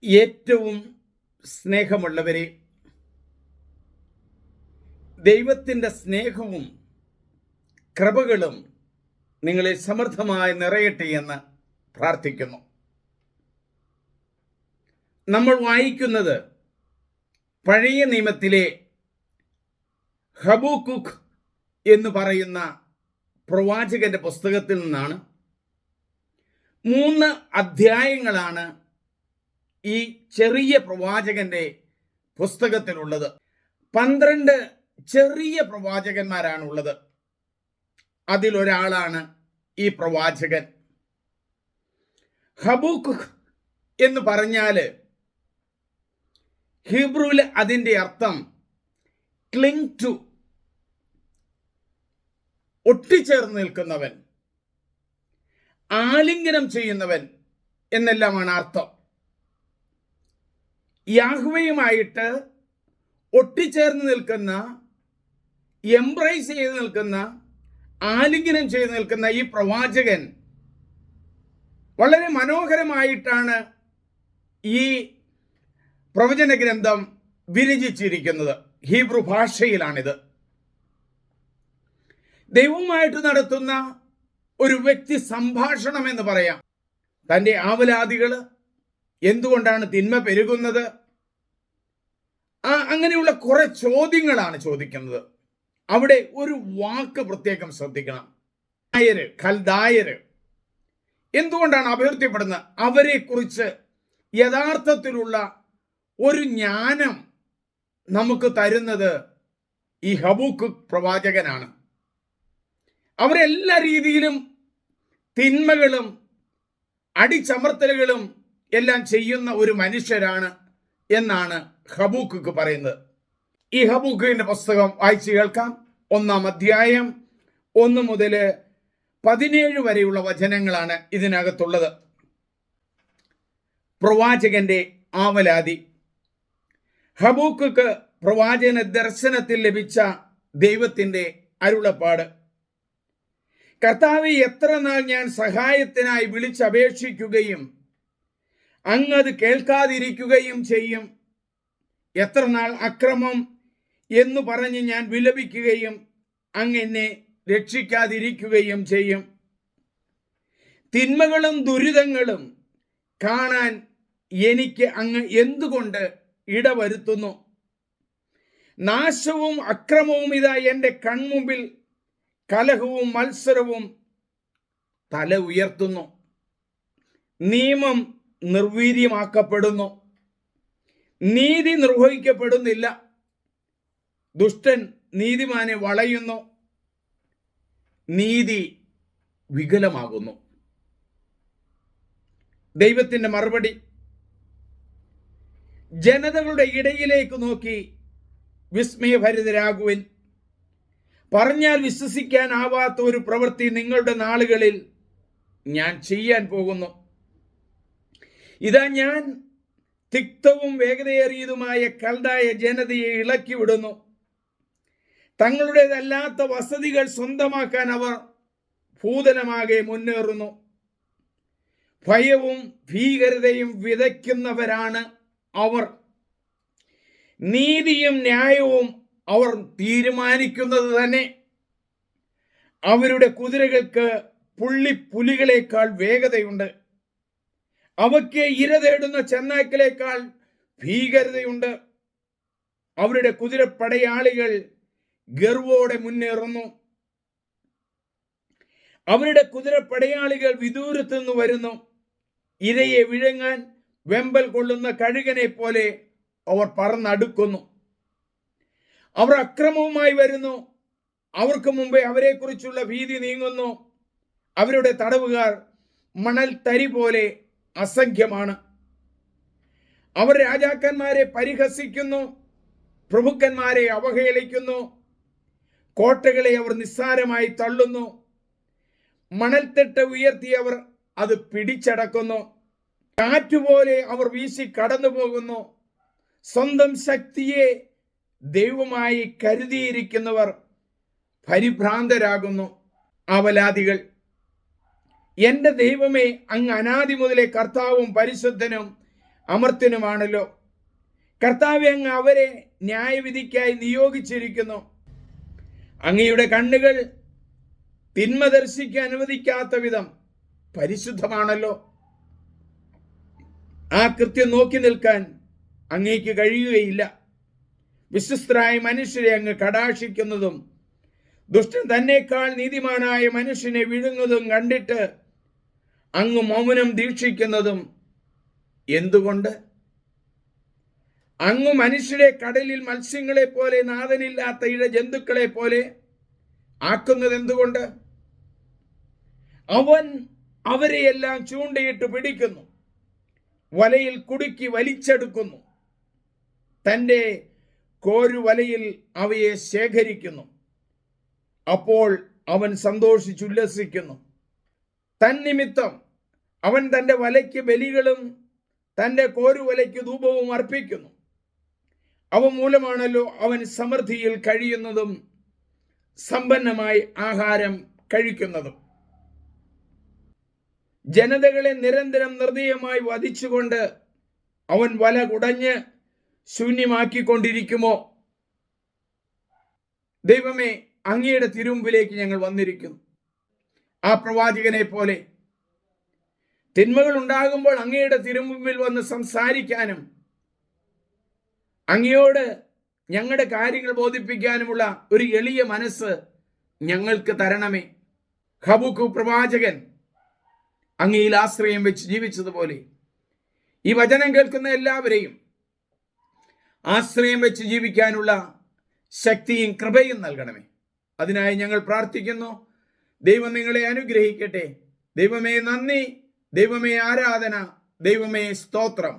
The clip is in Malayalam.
ഏറ്റവും സ്നേഹമുള്ളവരെ, ദൈവത്തിൻ്റെ സ്നേഹവും കൃപകളും നിങ്ങളെ സമൃദ്ധമായി നിറയട്ടെ എന്ന് പ്രാർത്ഥിക്കുന്നു. നമ്മൾ വായിക്കുന്നത് പഴയ നിയമത്തിലെ ഹബൂക്കുക്ക് എന്ന് പറയുന്ന പ്രവാചകന്റെ പുസ്തകത്തിൽ നിന്നാണ്. 3 അധ്യായങ്ങളാണ് ഈ ചെറിയ പ്രവാചകന്റെ പുസ്തകത്തിലുള്ളത്. 12 ചെറിയ പ്രവാചകന്മാരാണുള്ളത്. അതിലൊരാളാണ് ഈ പ്രവാചകൻ. ഹബൂക്കുക്ക് എന്ന് പറഞ്ഞാൽ ഹീബ്രുവിൽ അതിൻ്റെ അർത്ഥം ക്ലിങ് ടു, ഒട്ടിച്ചേർന്ന് നിൽക്കുന്നവൻ, ആലിംഗനം ചെയ്യുന്നവൻ എന്നെല്ലാമാണ് അർത്ഥം. യാഹ്വയുമായിട്ട് ഒട്ടിച്ചേർന്ന് നിൽക്കുന്ന, എംബ്രേസ് ചെയ്ത് നിൽക്കുന്ന, ആലിംഗനം ചെയ്ത് നിൽക്കുന്ന ഈ പ്രവാചകൻ വളരെ മനോഹരമായിട്ടാണ് ഈ പ്രവചന ഗ്രന്ഥം വിരചിച്ചിരിക്കുന്നത്. ഹീബ്രു ഭാഷയിലാണിത്. ദൈവവുമായിട്ട് നടത്തുന്ന ഒരു വ്യക്തി സംഭാഷണം എന്ന് പറയാം. തൻ്റെ ആവലാദികൾ, എന്തുകൊണ്ടാണ് തിന്മ പെരുകുന്നത്, അങ്ങനെയുള്ള കുറെ ചോദ്യങ്ങളാണ് ചോദിക്കുന്നത്. അവിടെ ഒരു വാക്ക് പ്രത്യേകം ശ്രദ്ധിക്കണം. ഖൽദായര് എന്തുകൊണ്ടാണ് അഭ്യർത്ഥിക്കപ്പെടുന്നത്? അവരെ കുറിച്ച് യഥാർത്ഥത്തിലുള്ള ഒരു ജ്ഞാനം നമുക്ക് തരുന്നത് ഈ ഹബൂക്കുക്ക് പ്രവാചകനാണ്. അവരെല്ലാ രീതിയിലും തിന്മകളും അടിച്ചമർത്തലുകളും എല്ലാം ചെയ്യുന്ന ഒരു മനുഷ്യരാണ് എന്നാണ് ഹബൂക്കുക്ക് പറയുന്നത്. ഈ ഹബൂക്കിന്റെ പുസ്തകം വായിച്ചു കേൾക്കാം. 1-ാം അധ്യായം 1 മുതൽ 17 വരെയുള്ള വചനങ്ങളാണ് ഇതിനകത്തുള്ളത്. പ്രവാചകന്റെ ആവലാതി. ഹബൂക്കുക്ക് പ്രവാചകന് ദർശനത്തിൽ ലഭിച്ച ദൈവത്തിന്റെ അരുളപ്പാട്. കർത്താവേ, എത്ര നാൾ ഞാൻ സഹായത്തിനായി വിളിച്ചപേക്ഷിക്കുകയും അങ്ങത് കേൾക്കാതിരിക്കുകയും ചെയ്യും? എത്ര നാൾ അക്രമം എന്ന് പറഞ്ഞ് ഞാൻ വിലപിക്കുകയും അങ്ങ് എന്നെ രക്ഷിക്കാതിരിക്കുകയും ചെയ്യും? തിന്മകളും ദുരിതങ്ങളും കാണാൻ എനിക്ക് അങ്ങ് എന്തുകൊണ്ട് ഇടവരുത്തുന്നു? നാശവും അക്രമവും ഇതാ എൻ്റെ കൺമുമ്പിൽ, കലഹവും മത്സരവും തല ഉയർത്തുന്നു. നിയമം നിർവീര്യമാക്കപ്പെടുന്നു, നീതി നിർവഹിക്കപ്പെടുന്നില്ല. ദുഷ്ടൻ നീതിമാനെ വളയുന്നു, നീതി വികലമാകുന്നു. ദൈവത്തിന്റെ മറുപടി: ജനതകളുടെ ഇടയിലേക്ക് നോക്കി വിസ്മയഭരിതരാകുവിൻ. പറഞ്ഞാൽ വിശ്വസിക്കാനാവാത്ത ഒരു പ്രവൃത്തി നിങ്ങളുടെ നാളുകളിൽ ഞാൻ ചെയ്യാൻ പോകുന്നു. ഇതാ, ഞാൻ തിക്തവും വേഗതയേറിയതുമായ കൽദായ ജനതയെ ഇളക്കി വിടുന്നു. തങ്ങളുടേതല്ലാത്ത വസതികൾ സ്വന്തമാക്കാൻ അവർ ഭൂതലമാകെ മുന്നേറുന്നു. ഭയവും ഭീകരതയും വിതയ്ക്കുന്നവരാണ് അവർ. നീതിയും ന്യായവും അവർ തീരുമാനിക്കുന്നത് തന്നെ. അവരുടെ കുതിരകൾക്ക് പുള്ളിപ്പുലികളെക്കാൾ വേഗതയുണ്ട്. അവയ്ക്ക് ഇര തേടുന്ന ചെന്നായ്ക്കളേക്കാൾ ഭീകരതയുണ്ട്. അവരുടെ കുതിരപ്പടയാളികൾ ഗർവോടെ മുന്നേറുന്നു. അവരുടെ കുതിരപ്പടയാളികൾ വിദൂരത്തു നിന്ന് വരുന്നു. ഇരയെ വിഴുങ്ങാൻ വെമ്പൽ കൊള്ളുന്ന കഴുകനെ പോലെ അവർ പറന്നടുക്കുന്നു. അവർ അക്രമവുമായി വരുന്നു. അവർക്ക് മുമ്പേ അവരെക്കുറിച്ചുള്ള ഭീതി നീങ്ങുന്നു. അവരുടെ തടവുകാർ മണൽ തരി പോലെ അസംഖ്യമാണ്. അവർ രാജാക്കന്മാരെ പരിഹസിക്കുന്നു, പ്രഭുക്കന്മാരെ അവഹേളിക്കുന്നു. കോട്ടകളെ അവർ നിസ്സാരമായി തള്ളുന്നു. മണൽത്തിട്ട ഉയർത്തി അവർ അത് പിടിച്ചടക്കുന്നു. കാറ്റുപോലെ അവർ വീശി കടന്നു പോകുന്നു. സ്വന്തം ശക്തിയെ ദൈവമായി കരുതിയിരിക്കുന്നവർ പരിഭ്രാന്തരാകുന്നു. അവലാദികൾ: എൻ്റെ ദൈവമേ, അങ്ങ് അനാദി മുതലേ കർത്താവും പരിശുദ്ധനും അമർത്യനുമാണല്ലോ. കർത്താവേ, അങ്ങ് അവരെ ന്യായവിധിക്കായി നിയോഗിച്ചിരിക്കുന്നു. അങ്ങയുടെ കണ്ണുകൾ തിന്മ ദർശിക്കാൻ അനുവദിക്കാത്ത വിധം പരിശുദ്ധമാണല്ലോ. ആ കൃത്യം നോക്കി നിൽക്കാൻ അങ്ങേക്ക് കഴിയുകയില്ല. വിശ്വസ്തരായ മനുഷ്യരെ അങ്ങ് കടാക്ഷിക്കുന്നതും ദുഷ്ടൻ തന്നേക്കാൾ നീതിമാനായ മനുഷ്യനെ വിഴുങ്ങുന്നതും കണ്ടിട്ട് അങ്ങ് മൗനം ദീക്ഷിക്കുന്നതും എന്തുകൊണ്ട്? അങ്ങ് മനുഷ്യരെ കടലിൽ മത്സ്യങ്ങളെ പോലെ, നാഥനില്ലാത്ത ഇഴ ജന്തുക്കളെ പോലെ ആക്കുന്നത് എന്തുകൊണ്ട്? അവൻ അവരെയെല്ലാം ചൂണ്ടയിട്ട് പിടിക്കുന്നു, വലയിൽ കുടുക്കി വലിച്ചെടുക്കുന്നു, തൻ്റെ കോരുവലയിൽ അവയെ ശേഖരിക്കുന്നു. അപ്പോൾ അവൻ സന്തോഷിച്ചുല്ലസിക്കുന്നു. തന്നിമിത്തം അവൻ തൻ്റെ വലയ്ക്ക് ബലികളും തൻ്റെ കോരുവലയ്ക്ക് ധൂപവും അർപ്പിക്കുന്നു. അവ മൂലമാണല്ലോ അവൻ സമൃദ്ധിയിൽ കഴിയുന്നതും സമ്പന്നമായി ആഹാരം കഴിക്കുന്നതും. ജനതകളെ നിരന്തരം നിർദ്ദയമായി വധിച്ചുകൊണ്ട് അവൻ വല കുടഞ്ഞ് ശൂന്യമാക്കിക്കൊണ്ടിരിക്കുമോ? ദൈവമേ, അങ്ങയുടെ തിരുമുമ്പിലേക്ക് ഞങ്ങൾ വന്നിരിക്കുന്നു. ആ പ്രവാചകനെ പോലെ തിന്മകൾ ഉണ്ടാകുമ്പോൾ അങ്ങയുടെ തിരുമുമ്പിൽ വന്ന് സംസാരിക്കാനും അങ്ങയോട് ഞങ്ങളുടെ കാര്യങ്ങൾ ബോധിപ്പിക്കാനുമുള്ള ഒരു എളിയ മനസ്സ് ഞങ്ങൾക്ക് തരണമേ. ഹബൂഖ് പ്രവാചകൻ അങ്ങയിൽ ആശ്രയം വെച്ച് ജീവിച്ചതുപോലെ ഈ വചനം കേൾക്കുന്ന എല്ലാവരെയും ആശ്രയം വെച്ച് ജീവിക്കാനുള്ള ശക്തിയും കൃപയും നൽകണമേ. അതിനായി ഞങ്ങൾ പ്രാർത്ഥിക്കുന്നു. ദൈവം നിങ്ങളെ അനുഗ്രഹിക്കട്ടെ. ദൈവമേ നന്ദി, ദൈവമേ ആരാധന, ദൈവമേ സ്തോത്രം.